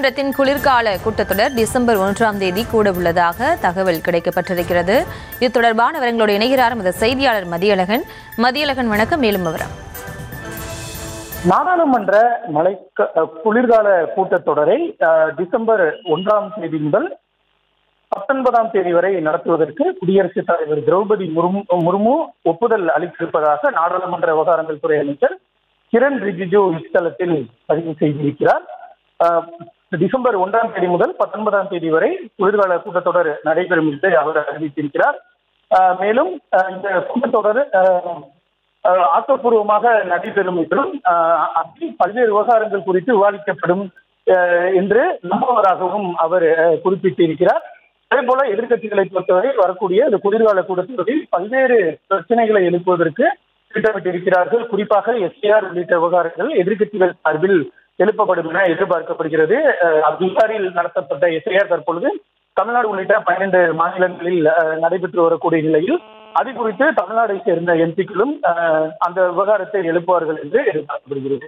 நாடாளுமன்றத்தின் குளிர்கால கூட்டத்தொடர் டிசம்பர் 1ஆம் தேதி கூட உள்ளதாக தகவல் கிடைக்கப்பட்டிருக்கிறது. இது தொடர்பான விவரங்களோடு இணைகிறார் நமது செய்தியாளர் மதியழகன். மதியழகன், வணக்கம். மேலும் விவரம். நாடாளுமன்ற குளிர்கால கூட்டத்தொடரை டிசம்பர் 1ஆம் தேதி முதல் 19ஆம் தேதி வரை நடத்துவதற்கு குடியரசுத் தலைவர் திரௌபதி முர்மு ஒப்புதல் அளித்திருப்பதாக நாடாளுமன்ற விவகாரங்கள் துறை அமைச்சர் கிரண் ரிஜிஜு இஸ்தலத்தில் பதிவு செய்திருக்கிறார். டிசம்பர் 1ஆம் தேதி முதல் 19ஆம் தேதி வரை குளிர்கால கூட்டத்தொடர் நடைபெறும் என்று அவர் அறிவித்திருக்கிறார். மேலும் இந்த கூட்டத்தொடர் ஆக்கப்பூர்வமாக நடைபெறும் என்றும் பல்வேறு விவகாரங்கள் குறித்து விவாதிக்கப்படும் என்று நம்புவதாகவும் அவர் குறிப்பிட்டிருக்கிறார். அதே போல எதிர்கட்சிகளை பொறுத்தவரை வரக்கூடிய இந்த குளிர்கால கூட்டத்தொடரில் பல்வேறு பிரச்சனைகளை எழுப்புவதற்கு திட்டமிட்டிருக்கிறார்கள். குறிப்பாக எஸ்ஐஆர் உள்ளிட்ட விவகாரங்கள் எதிர்கட்சிகள் சார்பில் எழுப்பப்படும் என எதிர்பார்க்கப்படுகிறது. பீகாரில் நடத்தப்பட்ட எஸ்ஐஆர் தற்பொழுது தமிழ்நாடு உள்ளிட்ட 12 மாநிலங்களில் நடைபெற்று வரக்கூடிய நிலையில் அது குறித்து தமிழ்நாட்டை சேர்ந்த எம்பிக்களும் அந்த விவகாரத்தை எழுப்புவார்கள் என்று எதிர்பார்க்கப்படுகிறது.